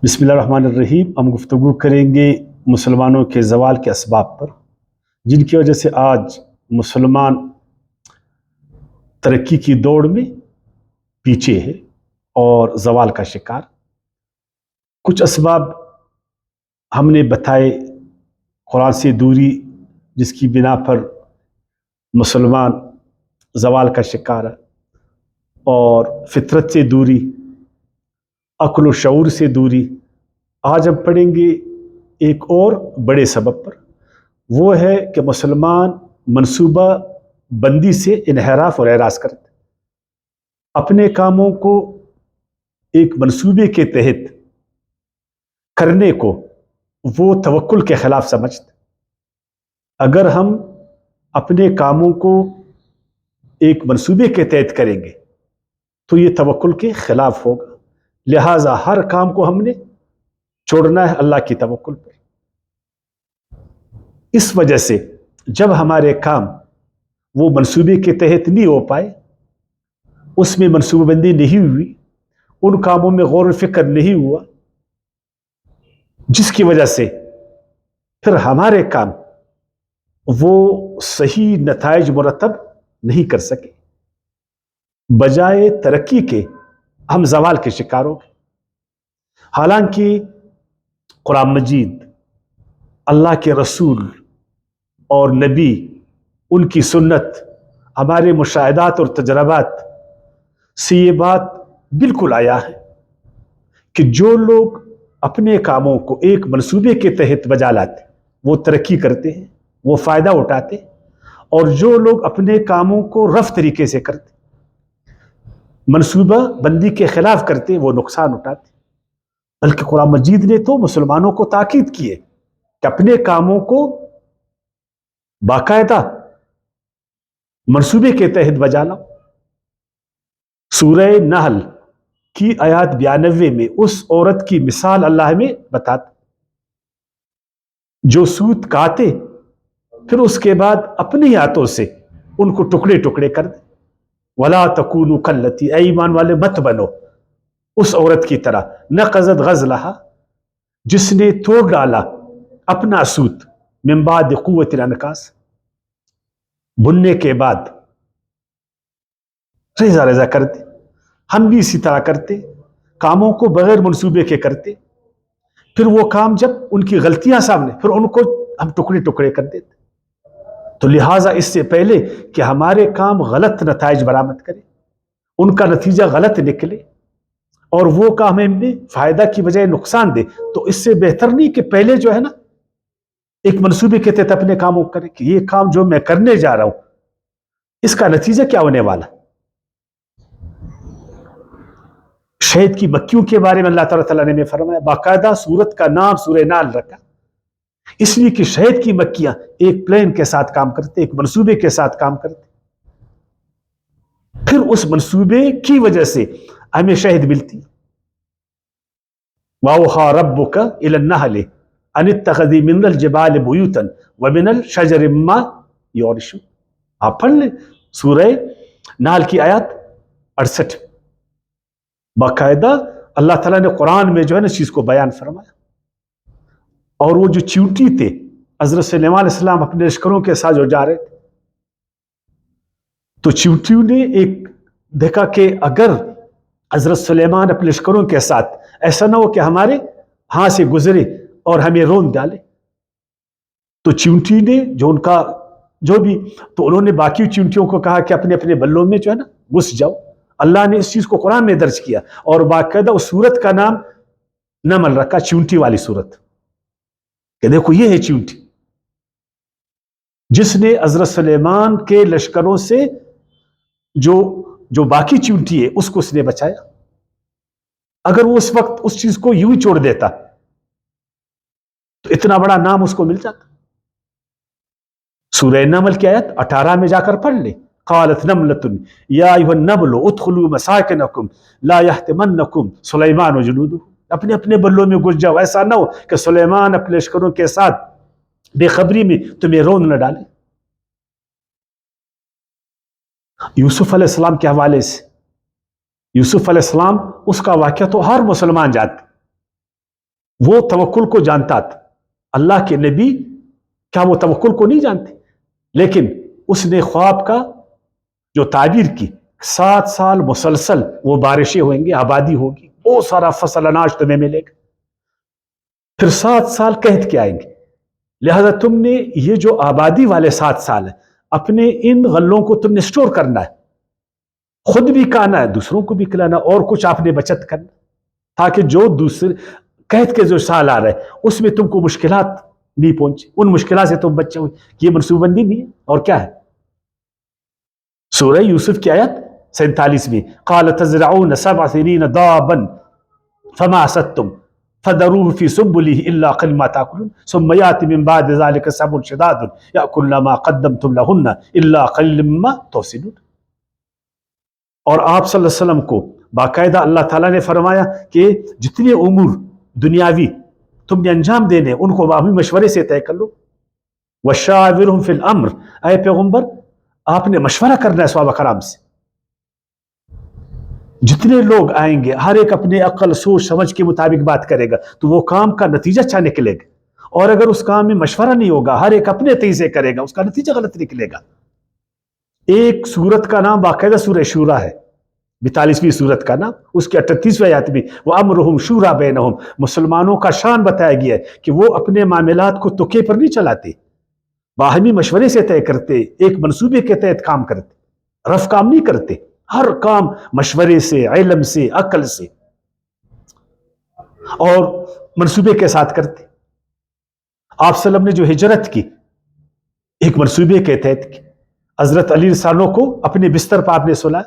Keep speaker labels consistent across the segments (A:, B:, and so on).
A: بسم اللہ الرحمن الرحیم۔ ہم گفتگو کریں گے مسلمانوں کے زوال کے اسباب پر، جن کی وجہ سے آج مسلمان ترقی کی دوڑ میں پیچھے ہے اور زوال کا شکار۔ کچھ اسباب ہم نے بتائے، قرآن سے دوری جس کی بنا پر مسلمان زوال کا شکار ہے، اور فطرت سے دوری، عقل و شعور سے دوری۔ آج ہم پڑھیں گے ایک اور بڑے سبب پر، وہ ہے کہ مسلمان منصوبہ بندی سے انحراف اور اعراض کرتے، اپنے کاموں کو ایک منصوبے کے تحت کرنے کو وہ توکل کے خلاف سمجھتے۔ اگر ہم اپنے کاموں کو ایک منصوبے کے تحت کریں گے تو یہ توکل کے خلاف ہوگا، لہٰذا ہر کام کو ہم نے چھوڑنا ہے اللہ کی توکل پر۔ اس وجہ سے جب ہمارے کام وہ منصوبے کے تحت نہیں ہو پائے، اس میں منصوبہ بندی نہیں ہوئی، ان کاموں میں غور و فکر نہیں ہوا، جس کی وجہ سے پھر ہمارے کام وہ صحیح نتائج مرتب نہیں کر سکے، بجائے ترقی کے ہم زوال کے شکار ہو گئے۔ حالانکہ قرآن مجید، اللہ کے رسول اور نبی، ان کی سنت، ہمارے مشاہدات اور تجربات سے یہ بات بالکل آیا ہے کہ جو لوگ اپنے کاموں کو ایک منصوبے کے تحت بجا لاتے وہ ترقی کرتے ہیں، وہ فائدہ اٹھاتے، اور جو لوگ اپنے کاموں کو رف طریقے سے کرتے، منصوبہ بندی کے خلاف کرتے، وہ نقصان اٹھاتے۔ بلکہ قرآن مجید نے تو مسلمانوں کو تاکید کی ہے کہ اپنے کاموں کو باقاعدہ منصوبے کے تحت بجا لاؤ۔ سورہ نحل کی آیات 92 میں اس عورت کی مثال اللہ ہمیں بتاتا جو سوت کاٹے پھر اس کے بعد اپنے ہاتھوں سے ان کو ٹکڑے ٹکڑے کر دے۔ وَلَا تَكُونُوا كَالَّتِي، اے ایمان والے مت بنو اس عورت کی طرح، نقضت غزلها، جس نے توڑ ڈالا اپنا سوت، من بعد قوت الانکاس، بننے کے بعد ریزہ ریزہ کرتے۔ ہم بھی اسی طرح کرتے، کاموں کو بغیر منصوبے کے کرتے، پھر وہ کام جب ان کی غلطیاں سامنے، پھر ان کو ہم ٹکڑے ٹکڑے کر دیتے۔ تو لہٰذا اس سے پہلے کہ ہمارے کام غلط نتائج برآمد کرے، ان کا نتیجہ غلط نکلے اور وہ کام ہمیں فائدہ کی بجائے نقصان دے، تو اس سے بہتر نہیں کہ پہلے جو ہے نا ایک منصوبے کے تحت اپنے کاموں کرے کہ یہ کام جو میں کرنے جا رہا ہوں اس کا نتیجہ کیا ہونے والا۔ شہد کی مکھیوں کے بارے میں اللہ تعالیٰ نے فرمایا، باقاعدہ سورت کا نام سورہ نحل رکھا، اس لیے کہ شہد کی مکھیاں ایک پلان کے ساتھ کام کرتے، ایک منصوبے کے ساتھ کام کرتے، پھر اس منصوبے کی وجہ سے ہمیں شہد ملتی۔ وَأَوْحَىٰ رَبُّكَ إِلَى النَّحْلِ أَنِ اتَّخِذِي مِنَ الْجِبَالِ بُيُوتًا وَمِنَ الشَّجَرِ مِمَّا يَعْرِشُونَ۔ آپ پڑھ لیں سورہ نحل کی آیات 68۔ باقاعدہ اللہ تعالیٰ نے قرآن میں جو ہے نا اس چیز کو بیان فرمایا۔ اور وہ جو چیونٹی تھے، حضرت سلیمان علیہ السلام اپنے لشکروں کے ساتھ جو جا رہے تھے، تو چیونٹیوں نے ایک دیکھا کہ اگر حضرت سلیمان اپنے لشکروں کے ساتھ، ایسا نہ ہو کہ ہمارے ہاں سے گزرے اور ہمیں رون ڈالے، تو چیونٹی نے جو ان کا جو بھی، تو انہوں نے باقی چیونٹیوں کو کہا کہ اپنے اپنے بلوں میں جو ہے نا گھس جاؤ۔ اللہ نے اس چیز کو قرآن میں درج کیا اور باقاعدہ اس سورت کا نام نمل رکھا، چیونٹی والی سورت، کہ دیکھو یہ ہے چیونٹی جس نے حضرت سلیمان کے لشکروں سے جو باقی چیونٹی ہے اس کو اس نے بچایا۔ اگر وہ اس وقت اس چیز کو یوں ہی چھوڑ دیتا تو اتنا بڑا نام اس کو مل جاتا۔ سورہ نمل کی آیت 18 میں جا کر پڑھ لیں، قالت نملۃ یا ایھا النمل ادخلوا مساکنکم لا یحطمنکم سلیمان وجنودہ، اپنے اپنے بلوں میں گھس جاؤ، ایسا نہ ہو کہ سلیمان اپنے لشکروں کے ساتھ بے خبری میں تمہیں رون نہ ڈالے۔ یوسف علیہ السلام کے حوالے سے، یوسف علیہ السلام اس کا واقعہ تو ہر مسلمان جانتے، وہ توکل کو جانتا تھا. اللہ کے نبی کیا وہ توکل کو نہیں جانتے؟ لیکن اس نے خواب کا جو تعبیر کی، 7 سال مسلسل وہ بارشیں ہوئیں گی، آبادی ہوگی، بہت سارا فصل اناج تمہیں ملے گا، پھر 7 سال قحط کے آئیں گے، لہذا تم نے یہ جو آبادی والے 7 سال ہیں اپنے ان غلوں کو تم نے سٹور کرنا ہے، خود بھی کھانا ہے، دوسروں کو بھی کھلانا، اور کچھ آپ نے بچت کرنا، تاکہ جو دوسرے قحط کے جو سال آ رہے ہیں اس میں تم کو مشکلات نہیں پہنچے، ان مشکلات سے تم بچے ہوئے. یہ منصوبہ بندی نہیں ہے. اور کیا ہے؟ سورہ یوسف کی آیت 47 میں قال تزرعون 7 سنين دابا فما حصدتم فذروه في سنبله الا قليلا ما تاكلون ثم ياتي من بعد ذلك سبع شداد ياكلن ما قدمتم لهن الا قليلا مما تحصنون. اور آپ صلی اللہ علیہ وسلم کو باقاعدہ اللہ تعالیٰ نے فرمایا کہ جتنے امور دنیاوی تم نے انجام دینے ان کو باہمی مشورے سے طے کر لو. وشاورہم فی الامر، اے پیغمبر آپ نے مشورہ کرنا ہے صحابہ کرام سے. جتنے لوگ آئیں گے ہر ایک اپنے عقل سوچ سمجھ کے مطابق بات کرے گا تو وہ کام کا نتیجہ اچھا نکلے گا، اور اگر اس کام میں مشورہ نہیں ہوگا ہر ایک اپنے طریقے سے کرے گا اس کا نتیجہ غلط نکلے گا. ایک سورت کا نام باقاعدہ سورہ شورا ہے، 42ویں سورت کا نام، اس کے 38ویں آیت میں وَأَمْرُهُمْ شُورَى بَيْنَهُمْ، مسلمانوں کا شان بتایا گیا ہے کہ وہ اپنے معاملات کو تکے پر نہیں چلاتے، باہمی مشورے سے طے کرتے، ایک منصوبے کے تحت کام کرتے، رف کام نہیں کرتے، ہر کام مشورے سے، علم سے، عقل سے اور منصوبے کے ساتھ کرتے. آپ صلی اللہ علیہ وسلم نے جو ہجرت کی ایک منصوبے کے تحت کی. حضرت علی رضی اللہ عنہ کو اپنے بستر پر آپ نے سلایا،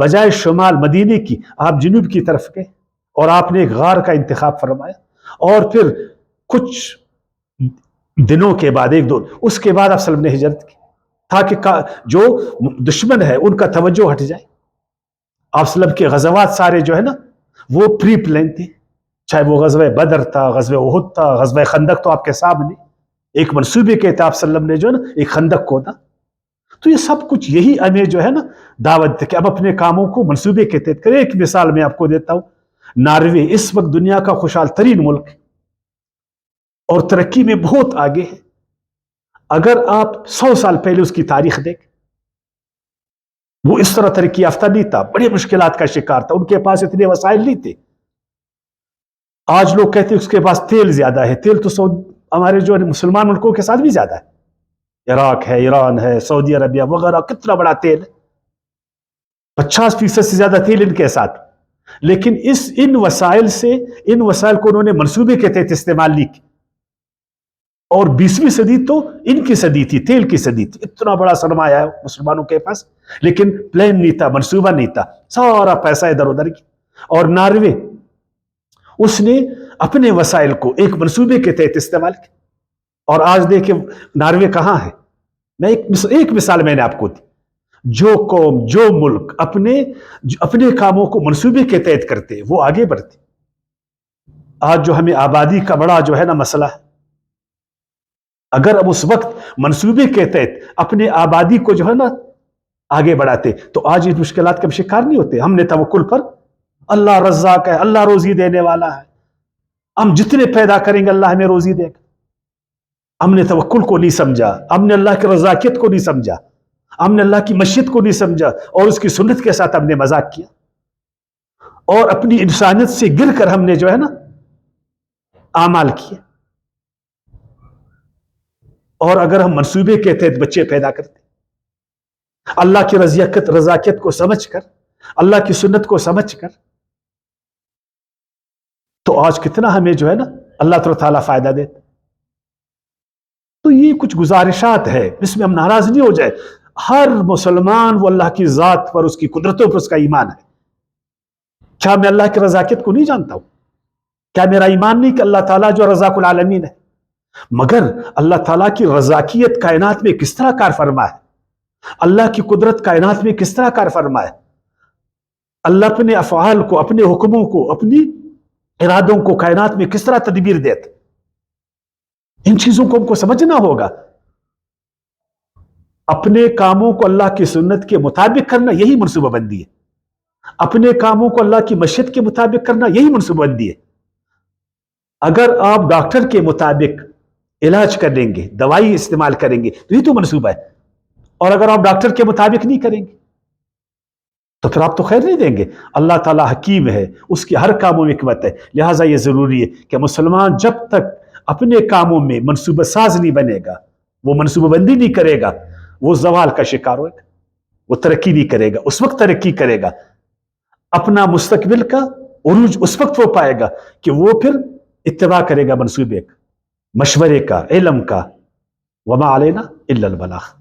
A: بجائے شمال مدینے کی آپ جنوب کی طرف گئے اور آپ نے ایک غار کا انتخاب فرمایا، اور پھر کچھ دنوں کے بعد اس کے بعد آپ صلی اللہ علیہ وسلم نے ہجرت کی تاکہ جو دشمن ہے ان کا توجہ ہٹ جائے. آپ صلی اللہ علیہ وسلم کے غزوات سارے جو ہے نا وہ پری پلان تھے، چاہے وہ غزوہ بدر تھا، غزوہ احد تھا، غزوہ خندق تو آپ کے سامنے ایک منصوبے کے تحت آپ صلی اللہ علیہ وسلم نے جو ہے نا ایک خندق کو تھا. تو یہ سب کچھ یہی ہمیں جو ہے نا دعوت ہے کہ اب اپنے کاموں کو منصوبے کے تحت کریں. ایک مثال میں آپ کو دیتا ہوں، ناروے اس وقت دنیا کا خوشحال ترین ملک ہے اور ترقی میں بہت آگے ہے. اگر آپ 100 سال پہلے اس کی تاریخ دیکھ، وہ اس طرح ترقی یافتہ نہیں تھا، بڑی مشکلات کا شکار تھا، ان کے پاس اتنے وسائل نہیں تھے. آج لوگ کہتے ہیں اس کے پاس تیل زیادہ ہے، تیل تو ہمارے جو مسلمان ملکوں کے ساتھ بھی زیادہ ہے، عراق ہے، ایران ہے، سعودی عربیہ وغیرہ، کتنا بڑا تیل ہے، 50% سے زیادہ تیل ان کے ساتھ. لیکن ان وسائل کو انہوں نے منصوبے کے تحت استعمال نہیں کی. اور 20ویں صدی تو ان کی صدی تھی، تیل کی صدی تھی، اتنا بڑا سرمایہ ہے مسلمانوں کے پاس، لیکن پلان نہیں تھا، منصوبہ نہیں تھا، سارا پیسہ ادھر ادھر کی. اور ناروے اس نے اپنے وسائل کو ایک منصوبے کے تحت استعمال کیا. اور آج دیکھیں ناروے کہاں ہے. میں ایک مثال میں نے آپ کو دی، جو قوم جو ملک اپنے کاموں کو منصوبے کے تحت کرتے وہ آگے بڑھتے. آج جو ہمیں آبادی کا بڑا جو ہے نا مسئلہ ہے، اگر اب اس وقت منصوبے کے تحت اپنے آبادی کو جو ہے نا آگے بڑھاتے تو آج اس مشکلات کا شکار نہیں ہوتے. ہم نے توکل پر، اللہ رزاق ہے، اللہ روزی دینے والا ہے، ہم جتنے پیدا کریں گے اللہ ہمیں روزی دے گا. ہم نے توکل کو نہیں سمجھا، ہم نے اللہ کی رضاکیت کو نہیں سمجھا، ہم نے اللہ کی مشیت کو نہیں سمجھا، اور اس کی سنت کے ساتھ ہم نے مذاق کیا، اور اپنی انسانیت سے گر کر ہم نے جو ہے نا اعمال کیے. اور اگر ہم منصوبے کے تحت بچے پیدا کرتے، اللہ کی رضاکیت کو سمجھ کر، اللہ کی سنت کو سمجھ کر، تو آج کتنا ہمیں جو ہے نا اللہ تعالیٰ فائدہ دیتا. تو یہ کچھ گزارشات ہے، اس میں ہم ناراض نہیں ہو جائے. ہر مسلمان وہ اللہ کی ذات پر، اس کی قدرتوں پر اس کا ایمان ہے. کیا میں اللہ کی رضاکیت کو نہیں جانتا ہوں؟ کیا میرا ایمان نہیں کہ اللہ تعالیٰ جو رزاق العالمین ہے؟ مگر اللہ تعالیٰ کی رضاکیت کائنات میں کس طرح کار فرما ہے، اللہ کی قدرت کائنات میں کس طرح کار فرما ہے، اللہ اپنے افعال کو، اپنے حکموں کو، اپنی ارادوں کو کائنات میں کس طرح تدبیر دیتا، ان چیزوں کو ہم کو سمجھنا ہوگا. اپنے کاموں کو اللہ کی سنت کے مطابق کرنا یہی منصوبہ بندی ہے، اپنے کاموں کو اللہ کی مشیت کے مطابق کرنا یہی منصوبہ بندی ہے. اگر آپ ڈاکٹر کے مطابق علاج کر لیں گے، دوائی استعمال کریں گے تو یہ تو منصوبہ ہے، اور اگر آپ ڈاکٹر کے مطابق نہیں کریں گے تو پھر آپ تو خیر نہیں دیں گے۔ اللہ تعالیٰ حکیم ہے، اس کی ہر کاموں میں حکمت ہے، لہٰذا یہ ضروری ہے کہ مسلمان جب تک اپنے کاموں میں منصوبہ ساز نہیں بنے گا، وہ منصوبہ بندی نہیں کرے گا، وہ زوال کا شکار ہوگا، وہ ترقی نہیں کرے گا۔ اس وقت ترقی کرے گا، اپنا مستقبل کا عروج اس وقت وہ پائے گا کہ وہ پھر اتباع کرے گا منصوبے کا، مشورے کا، علم کا۔ وما علینا الا البلاغ۔